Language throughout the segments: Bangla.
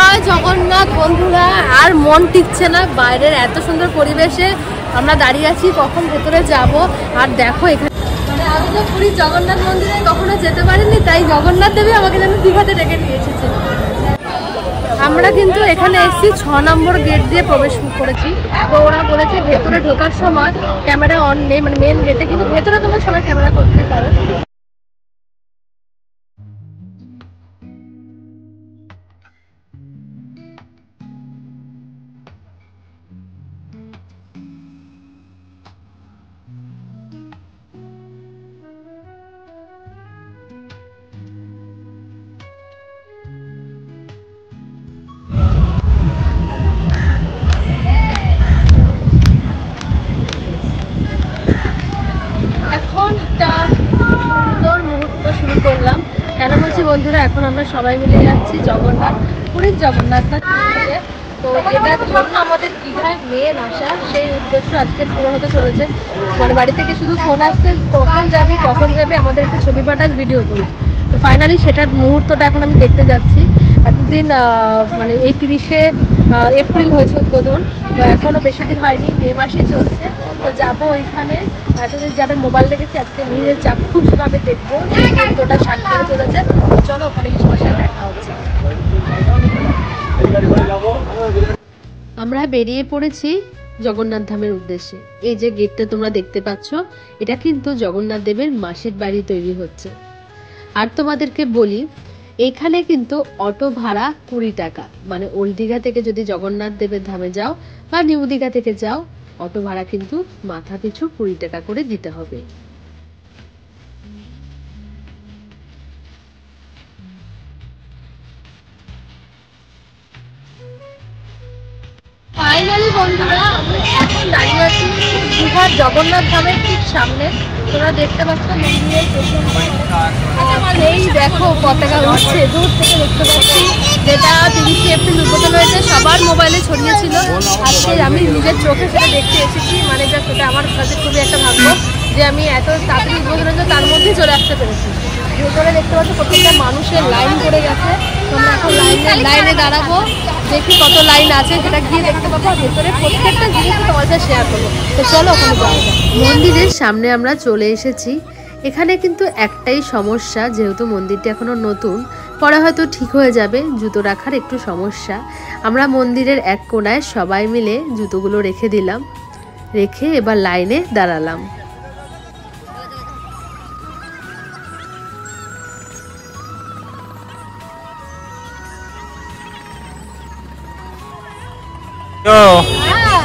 জয় জগন্নাথ বন্ধুরা। আর মন টিকছে না, বাইরের এত সুন্দর পরিবেশে আমরা দাঁড়িয়ে আছি, কখন ভেতরে যাব। আর দেখো এখানে মানে আমি তো পুরীর জগন্নাথ মন্দিরে কখনো যেতে পারিনি, তাই জগন্নাথ দেবী আমাকে যেন দীঘাতে ডেকে নিয়ে এসেছে। আমরা কিন্তু এখানে এসেছি 6 নম্বর গেট দিয়ে প্রবেশ করেছি। তো ওরা বলেছে ভেতরে ঢোকার সময় ক্যামেরা অন নেই, মানে মেন গেটে, কিন্তু ভেতরে তোমরা সবাই ক্যামেরা করতে পারো। কেন বলছি বন্ধুরা, এখন আমরা সবাই মিলে যাচ্ছি পুরীর জগন্নাথ। তো এটার জন্য আমাদের দীঘায় মেন আসা, সেই উদ্দেশ্য আজকে পুরো হতে চলেছে। মানে বাড়ি থেকে শুধু ফোন আসছে, কখন যাবে আমাদের একটা ছবি পাঠাস, ভিডিও করি। তো ফাইনালি সেটার মুহূর্তটা এখন আমি দেখতে যাচ্ছি। এতদিন মানে এই 30শে এপ্রিল হয়েছে উদ্বোধন, তো এখনো বেশি দিন হয়নি, মে মাসে চলছে। তো যাবো ওইখানে, এতদিন যাদের মোবাইল দেখেছি আজকে নিজের চাক্ষুষভাবে দেখবো সেই মুহূর্তটা সাক্ষী হতে চলেছে। চলো ওখানে সবার সাথে দেখা হচ্ছে। আমরা বেরিয়ে পড়েছি জগন্নাথ ধামের উদ্দেশ্যে। এই যে গেটটা তোমরা দেখতে পাচ্ছ, এটা কিন্তু জগন্নাথ দেবের মাসির বাড়ি তৈরি হচ্ছে। আর তোমাদেরকে বলি, এখানে কিন্তু অটো ভাড়া 20 টাকা। মানে ওল্ড দীঘা থেকে যদি জগন্নাথ দেবের ধামে যাও বা নিউ দীঘা থেকে যাও, অটো ভাড়া কিন্তু মাথা পিছু 20 টাকা করে দিতে হবে। ফাইনালি বন্ধুরা, আমি এখন দাঁড়িয়ে আছি দীঘার জগন্নাথ ধামের ঠিক সামনে। তোমরা দেখতে পাচ্ছ মন্দিরের এই দেখো পতাকা উঠছে, দূর থেকে দেখতে পাচ্ছি, যেটা 30শে এপ্রিল উদ্বোধন হয়েছে। সবার মোবাইলে ছড়িয়েছিল, আজকে আমি নিজের চোখে সেটা দেখতে এসেছি। মানে যা, সেটা আমার কাছে খুবই একটা ভাগ্য যে আমি এত তাড়াতাড়ি উদ্বোধন হয়েছে তার মধ্যেই চলে আসতে পেরেছি। ভেতরে দেখতে পাচ্ছ প্রত্যেকটা মানুষের লাইন পড়ে গেছে। তোমরা এখন লাইনে দাঁড়াবো, দেখি কত লাইন আছে, সেটা গিয়ে দেখতে পাবো। ভেতরে প্রত্যেকটা জিনিস তোমার সাথে শেয়ার করবো। তো চলো ওখানে যাওয়া যাক। মন্দিরের সামনে আমরা চলে এসেছি। এখানে কিন্তু একটাই সমস্যা, যেহেতু মন্দিরটা এখনো নতুন, পরে হয়তো ঠিক হয়ে যাবে। জুতো রাখার একটু সমস্যা। আমরা মন্দিরের এক কোণায় সবাই মিলে জুতোগুলো রেখে দিলাম, রেখে এবার লাইনে দাঁড়ালাম।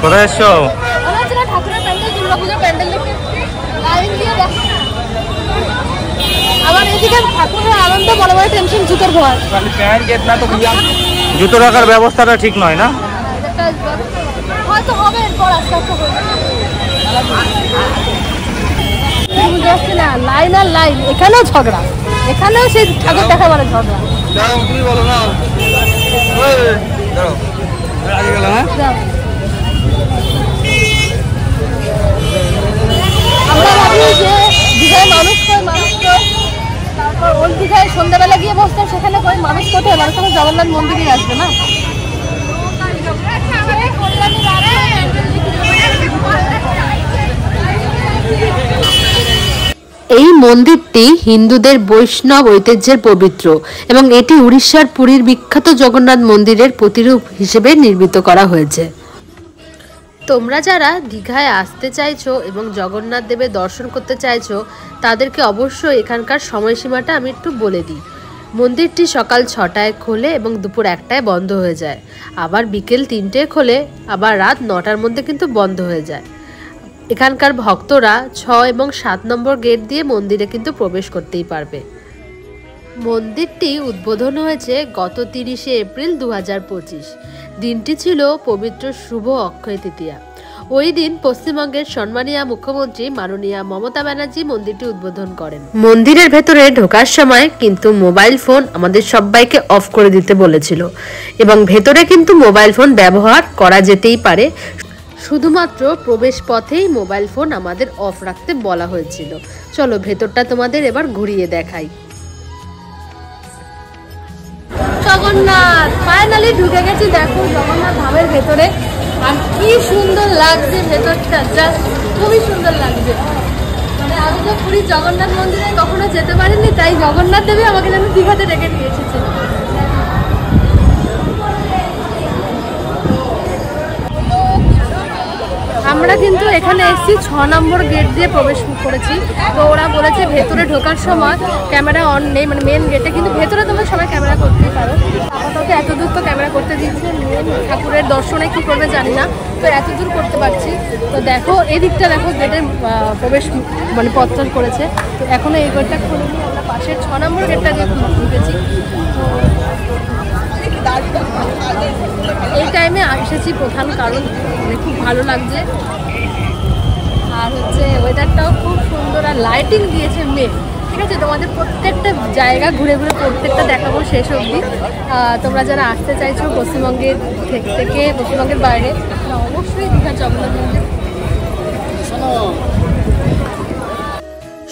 কোথায় এসছো? ঠাকুরের প্যান্ডেল, দুর্গাপুজোর প্যান্ডেল দেখে লাইন দিয়ে দেখো। আবার এদিকে ঠাকুরের আনন্দ, বড় বড় টেনশন জুতোর ভয়। জুতো রাখার ব্যবস্থাটা ঠিক নয় না, হয়তো হবে এরপর আস্তে আস্তে হবে। বুঝতে পারছি না, লাইন আর লাইন, এখানেও ঝগড়া, এখানেও সেই ঠাকুর দেখা মানে ঝগড়া। তুমি বলো না, আমরা ভাবি যে দীঘায় মানুষ তারপর ওই দীঘায় সন্ধ্যাবেলা গিয়ে বসতাম, সেখানে কই মানুষ কোথায়, মানুষ তখন জগন্নাথ মন্দিরে আসবে না। এই মন্দিরটি হিন্দুদের বৈষ্ণব ঐতিহ্যের পবিত্র এবং এটি উড়িষ্যার পুরীর বিখ্যাত জগন্নাথ মন্দিরের প্রতিরূপ হিসেবে নির্মিত করা হয়েছে। তোমরা যারা দীঘায় আসতে চাইছো এবং জগন্নাথ দেবের দর্শন করতে চাইছো, তাদেরকে অবশ্যই এখানকার সময়সীমাটা আমি একটু বলে দিই। মন্দিরটি সকাল 6টায় খোলে এবং দুপুর 1টায় বন্ধ হয়ে যায়। আবার বিকেল 3টায় খোলে, আবার রাত 9টার মধ্যে কিন্তু বন্ধ হয়ে যায়। এখানকার ভক্তরা 6 এবং 7 নম্বর গেট দিয়ে মন্দিরে কিন্তু প্রবেশ করতেই পারবে। মন্দিরটি উদ্বোধন হয়েছে গত 30শে এপ্রিল 2025। দিনটি ছিল পবিত্র শুভ অক্ষয় তৃতীয়া। ওই দিন পশ্চিমবঙ্গের সম্মানীয় মুখ্যমন্ত্রী মাননীয়া মমতা ব্যানার্জি মন্দিরটি উদ্বোধন করেন। মন্দিরের ভেতরে ঢোকার সময় কিন্তু মোবাইল ফোন আমাদের সবাইকে অফ করে দিতে বলেছিল এবং ভেতরে কিন্তু মোবাইল ফোন ব্যবহার করা যেতেই পারে, শুধুমাত্র প্রবেশ পথেই মোবাইল ফোন আমাদের অফ রাখতে বলা হয়েছিল। চলো ভেতরটা তোমাদের এবার ঘুরিয়ে দেখাই। জগন্নাথ ফাইনালি ঢুকে ঢুকে গেছি দেখো জগন্নাথ ধামের ভেতরে, আর কি সুন্দর লাগছে ভেতরটা, জাস্ট খুবই সুন্দর লাগছে। মানে আমি তো পুরী জগন্নাথ মন্দিরে কখনো যেতে পারিনি, তাই জগন্নাথ দেবী আমাকে যেন দীঘাতে ডেকে নিয়ে এসেছে। আমরা কিন্তু এখানে এসেছি 6 নম্বর গেট দিয়ে প্রবেশ করেছি। তো ওরা বলেছে ভেতরে ঢোকার সময় ক্যামেরা অন নেই, মানে মেন গেটে, কিন্তু ভেতরে তোমরা সবাই ক্যামেরা করতেই পারো। আপাতত এত দূর তো ক্যামেরা করতে দিচ্ছে, মেন ঠাকুরের দর্শনে কি করবে জানি না, তো এত দূর করতে পারছি। তো দেখো এদিকটা দেখো গেটের প্রবেশ মানে পত্র করেছে। তো এখনো এই গেটটা খুলিনি, আমরা পাশের 6 নম্বর গেটটা দিয়ে ঢুকেছি। এই টাইমে এসেছি প্রধান কারণ মানে খুব ভালো লাগছে, আর হচ্ছে ওয়েদারটাও খুব সুন্দর, আর লাইটিং দিয়েছে মেয়ে। ঠিক আছে, তোমাদের প্রত্যেকটা জায়গা ঘুরে ঘুরে প্রত্যেকটা দেখাবো শেষ অবধি। তোমরা যারা আসতে চাইছো পশ্চিমবঙ্গের থেকে পশ্চিমবঙ্গের বাইরে, অবশ্যই দীঘা জগন্নাথ মন্দির।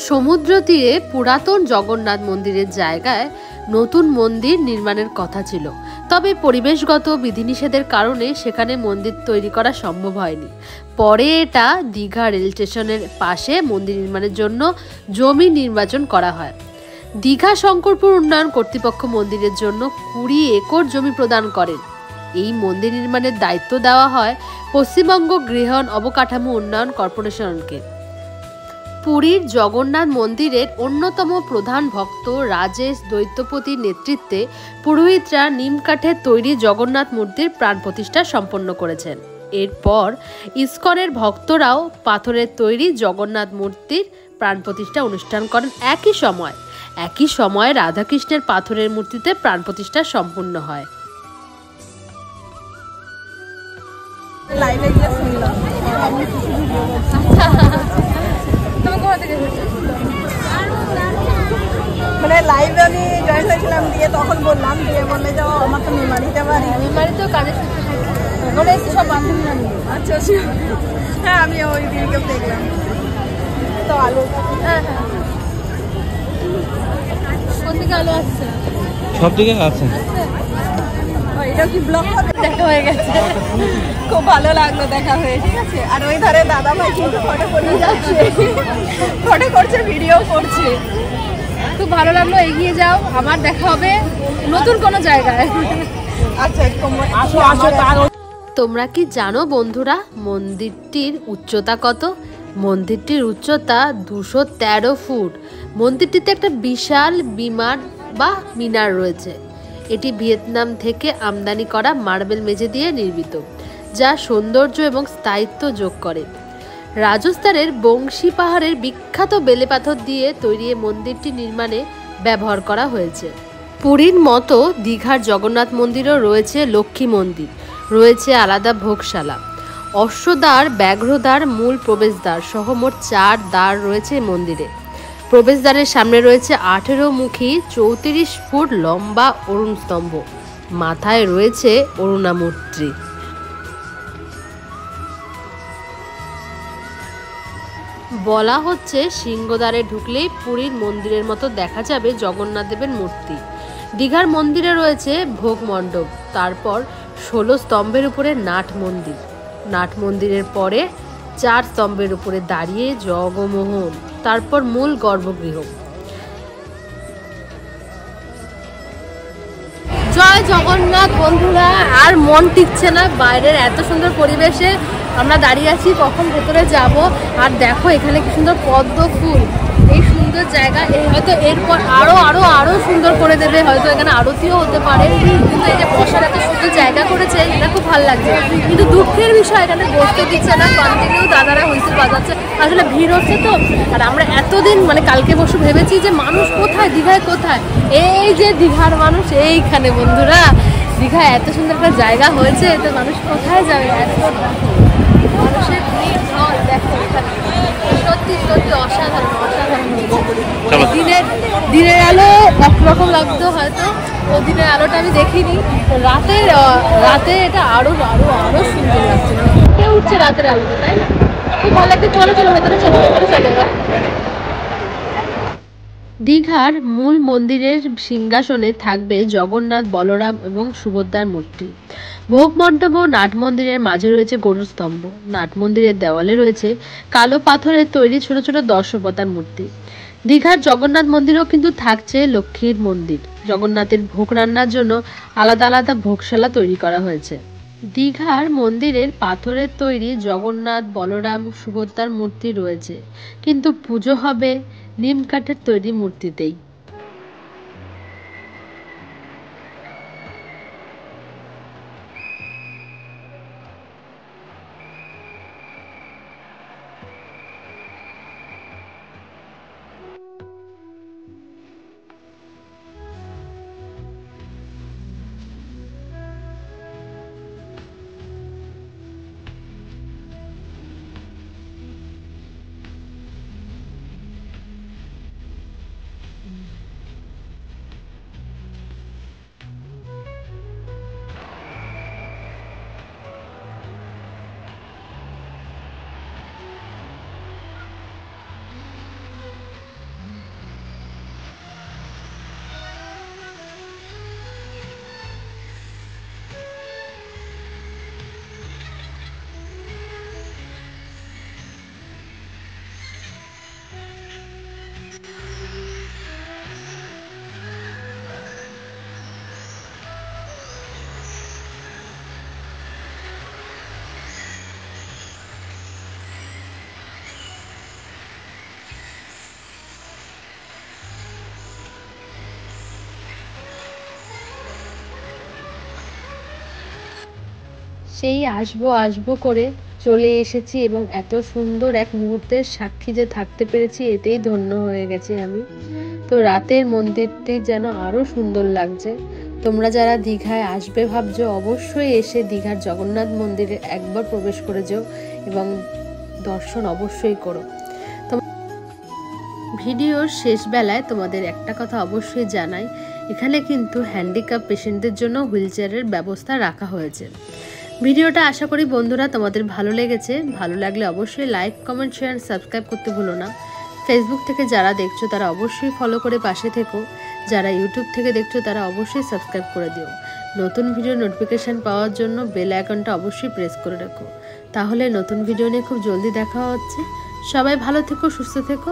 সমুদ্র তীরে পুরাতন জগন্নাথ মন্দিরের জায়গায় নতুন মন্দির নির্মাণের কথা ছিল, তবে পরিবেশগত বিধিনিষেধের কারণে সেখানে মন্দির তৈরি করা সম্ভব হয়নি। পরে এটা দীঘা রেল স্টেশনের পাশে মন্দির নির্মাণের জন্য জমি নির্বাচন করা হয়। দীঘা শঙ্করপুর উন্নয়ন কর্তৃপক্ষ মন্দিরের জন্য 20 একর জমি প্রদান করেন। এই মন্দির নির্মাণের দায়িত্ব দেওয়া হয় পশ্চিমবঙ্গ গৃহায়ণ অবকাঠামো উন্নয়ন কর্পোরেশনকে। পুরীর জগন্নাথ মন্দিরের অন্যতম প্রধান ভক্ত রাজেশ দৈত্যপতির নেতৃত্বে পুরোহিতরা নিম কাঠের তৈরি জগন্নাথ মূর্তির প্রাণ প্রতিষ্ঠা সম্পন্ন করেছেন। এরপর ইসকনের ভক্তরাও পাথরের তৈরি জগন্নাথ মূর্তির প্রাণ প্রতিষ্ঠা অনুষ্ঠান করেন। একই সময় রাধাকৃষ্ণের পাথরের মূর্তিতে প্রাণ প্রতিষ্ঠা সম্পূর্ণ হয়। মানে লাইভে আমি জয়েন হয়েছিলাম, দিয়ে তখন বললাম, দিয়ে বললে যে আমার তো মেমারিতে বাড়ি, মেমারিতেও কাজের সূত্রে ওরা এসে সব বান্ধবীরা নিয়ে। আচ্ছা হ্যাঁ, আমি ওই দিনকে দেখলাম তো আলো। হ্যাঁ কোন দিকে আলো আসছে? সব দিকে আছে। এটা কি ব্লগ দেখা হয়ে গেছে, খুব ভালো লাগলো দেখা হয়ে। ঠিক আছে, আর ওই ধারে দাদা ভাই কিন্তু ফটো করে যাচ্ছে, ফটো করছে, ভিডিও করছে। খুব ভালো লাগলো, এগিয়ে যাও, আবার দেখা হবে নতুন কোনো জায়গায়। আচ্ছা তোমরা কি জানো বন্ধুরা মন্দিরটির উচ্চতা কত? মন্দিরটির উচ্চতা 213 ফুট। মন্দিরটিতে একটা বিশাল বিমান বা মিনার রয়েছে। এটি ভিয়েতনাম থেকে আমদানি করা মার্বেল মেঝে দিয়ে নির্মিত, যা সৌন্দর্য এবং স্থায়িত্ব যোগ করে। রাজস্থানের বংশী পাহাড়ের বিখ্যাত বেলে পাথর দিয়ে তৈরি মন্দিরটি নির্মাণে ব্যবহার করা হয়েছে। পুরীর মতো দীঘার জগন্নাথ মন্দিরও রয়েছে লক্ষ্মী মন্দির, রয়েছে আলাদা ভোগশালা, অশ্বদ্বার, ব্যাঘ্রদ্বার, মূল প্রবেশদ্বার সহ মোট 4 দ্বার রয়েছে মন্দিরে। প্রবেশদ্বারের সামনে রয়েছে 18 মুখী 34 ফুট লম্বা অরুণ স্তম্ভ, মাথায় রয়েছে অরুণামূর্তি। বলা হচ্ছে সিংহদ্বারে ঢুকলেই পুরীর মন্দিরের মতো দেখা যাবে জগন্নাথ দেবের মূর্তি। দীঘার মন্দিরে রয়েছে ভোগ মণ্ডপ, তারপর 16 স্তম্ভের উপরে নাট মন্দির, নাট মন্দিরের পরে 4 স্তম্ভের উপরে দাঁড়িয়ে জগমোহন, তারপর মূল গর্ভগৃহ। জয় জগন্নাথ বন্ধুরা, আর মন টিকছে না বাইরের এত সুন্দর পরিবেশে আমরা দাঁড়িয়ে আছি, কখন ভেতরে যাব। আর দেখো এখানে কি সুন্দর পদ্ম ফুল, এই সুন্দর জায়গা, এই হয়তো এরপর আরো সুন্দর করে দেবে, হয়তো এখানে আরতিও হতে পারে। কিন্তু এই যে বসার এত সুন্দর জায়গা করেছে, এটা খুব ভালো লাগছে। কিন্তু দুঃখের বিষয় এখানে বসতে দিচ্ছে না, কন্টিনিউ দাদারা হুইসেল বাজাচ্ছে, আসলে ভিড় হচ্ছে তো। আর আমরা এতদিন মানে কালকে বসে ভেবেছি যে মানুষ কোথায়, দীঘায় কোথায়, এই যে দীঘার মানুষ এইখানে। বন্ধুরা দীঘায় এত সুন্দর একটা জায়গা হয়েছে, তো মানুষ কোথায় যাবে? এত মানুষের ভিড় ঢল দেখো, সত্যি সত্যি অসাধারণ অসাধারণ। দিনের আলো একরকম লাগতো হয়তো, ও দিনের আলোটা আমি দেখিনি, রাতে এটা আরো সুন্দর লাগছে। কে উঠছে রাতের আলোতে, তাই না? খুব ভালো লাগছে। চলো ভেতরে চলো। দীঘার মূল মন্দিরের সিংহাসনে থাকবে জগন্নাথ, বলরাম এবং সুভদ্রার মূর্তি। ভোগ মণ্ডপ ও নাট মন্দিরের মাঝে রয়েছে গরুর স্তম্ভ। নাট মন্দিরের দেওয়ালে রয়েছে কালো পাথরের তৈরি ছোট ছোট দর্শবতার মূর্তি। দীঘার জগন্নাথ মন্দিরেও কিন্তু থাকছে লক্ষ্মীর মন্দির। জগন্নাথের ভোগ রান্নার জন্য আলাদা আলাদা ভোগশালা তৈরি করা হয়েছে। দীঘার মন্দিরের পাথরের তৈরি জগন্নাথ, বলরাম, সুভদ্রার মূর্তি রয়েছে, কিন্তু পুজো হবে নিম কাঠের তৈরি মূর্তিতেই। সেই আসবো আসবো করে চলে এসেছি এবং এত সুন্দর এক মুহূর্তের সাক্ষী যে থাকতে পেরেছি, এতেই ধন্য হয়ে গেছি আমি। তো রাতের মন্দিরটি যেন আরো সুন্দর লাগছে। তোমরা যারা দীঘায় আসবে ভাবছো, অবশ্যই এসে দীঘার জগন্নাথ মন্দিরে একবার প্রবেশ করে যাও এবং দর্শন অবশ্যই করো। ভিডিওর শেষ বেলায় তোমাদের একটা কথা অবশ্যই জানাই, এখানে কিন্তু হ্যান্ডিক্যাপ পেশেন্টদের জন্য হুইলচেয়ারের ব্যবস্থা রাখা হয়েছে। ভিডিওটা আশা করি বন্ধুরা তোমাদের ভালো লেগেছে। ভালো লাগলে অবশ্যই লাইক, কমেন্ট, শেয়ার, সাবস্ক্রাইব করতে ভুলো না। ফেসবুক থেকে যারা দেখছো তারা অবশ্যই ফলো করে পাশে থেকো। যারা ইউটিউব থেকে দেখছো তারা অবশ্যই সাবস্ক্রাইব করে দিও। নতুন ভিডিও নোটিফিকেশান পাওয়ার জন্য বেল আইকনটা অবশ্যই প্রেস করে রাখো, তাহলে নতুন ভিডিও নিয়ে খুব জলদি দেখা হচ্ছে। সবাই ভালো থেকো, সুস্থ থেকো।